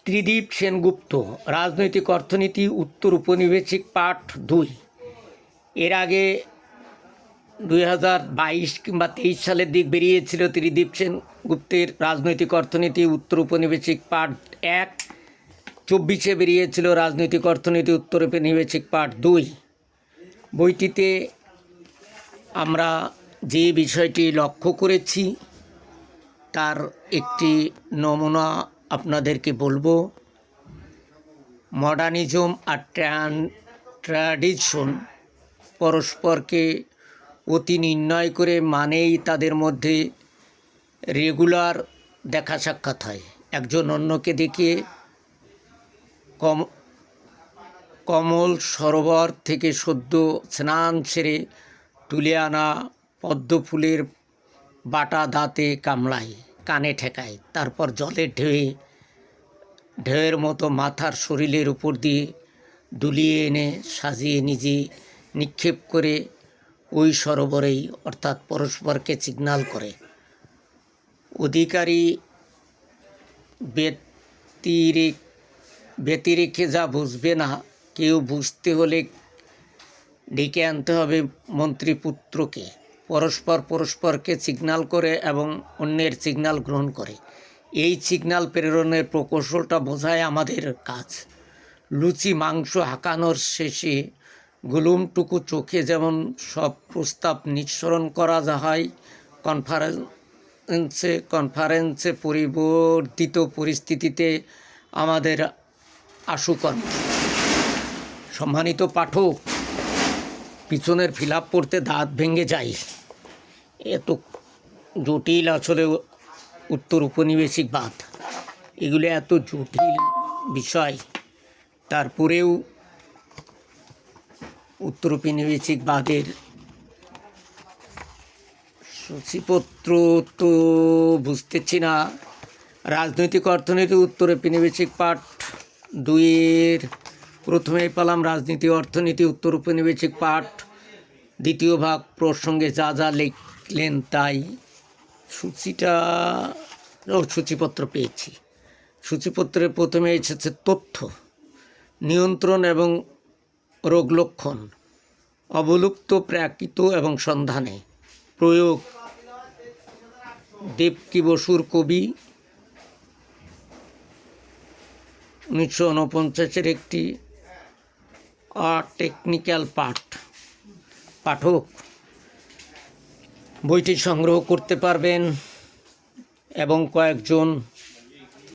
ত্রিদীপ সেনগুপ্ত, রাজনৈতিক অর্থনীতি, উত্তর উপনিবেশিক পাঠ 2। এর আগে 2022 কিংবা 23 সালের দিক বেরিয়েছিল ত্রিদীপ সেনগুপ্তের রাজনৈতিক অর্থনীতি, উত্তর উপনিবেশিক পাঠ 1। 24-এ বেরিয়েছিল রাজনৈতিক অর্থনীতি, উত্তর উপনিবেশিক পাঠ 2। বইটিতে আমরা যে বিষয়টি লক্ষ্য করেছি তার একটি নমুনা আপনাদেরকে বলবো। মডার্নিজম আর ট্র্যাডিশন পরস্পরকে অতি নির্ণয় করে মানেই তাদের মধ্যে রেগুলার দেখা সাক্ষাৎ হয়। একজন অন্যকে দেখে কমল সরোবর থেকে সদ্য স্নান সেরে তুলে আনা পদ্ম ফুলের বাটা দাঁতে কামড়ায়, কানে ঠেকায়, তারপর জলের ঢেউয়ের মতো মাথার শরীরের উপর দিয়ে দুলিয়ে এনে সাজিয়ে নিজে নিক্ষেপ করে ওই সরোবরেই, অর্থাৎ পরস্পরকে সিগন্যাল করে। অধিকারী ব্যতিরেকে যা বুঝবে না, কেউ বুঝতে হলে ডেকে আনতে হবে মন্ত্রীপুত্রকে। পরস্পরকে সিগন্যাল করে এবং অন্যের সিগন্যাল গ্রহণ করে। এই সিগন্যাল প্রেরণের প্রকৌশলটা বোঝায় আমাদের কাজ। লুচি মাংস হাঁকানোর শেষে গুলুমটুকু চোখে যেমন সব প্রস্তাব নিঃসরণ করা হয়, কনফারেন্সে পরিবর্তিত পরিস্থিতিতে আমাদের আশুকর্ম। সম্মানিত পাঠক, পিছনের ফিলাপ পড়তে দাঁত ভেঙে যায়। এত জটিল আসলে উত্তর উপনিবেশিকবাদ, এগুলো এত জটিল বিষয়, তারপরেও উত্তর উপনিবেশিকবাদের সূচিপত্র তো বুঝতেছি না। রাজনৈতিক অর্থনীতি, উত্তর উপনিবেশিক পাঠ 2-এর প্রথমেই পেলাম রাজনীতি অর্থনীতি, উত্তর উপনিবেশিক পাঠ 2 ভাগ প্রসঙ্গে যা যা লিখলেন তাই। সূচিপত্র পেয়েছি। সূচিপত্রের প্রথমে এসেছে তথ্য, নিয়ন্ত্রণ এবং রোগ লক্ষণ, অবলুপ্ত প্রাকৃত এবং সন্ধানে, প্রয়োগ দেবকী বসুর কবি 1949-এর একটি টেকনিক্যাল পাঠ। পাঠক বইটি সংগ্রহ করতে পারবেন এবং কয়েকজন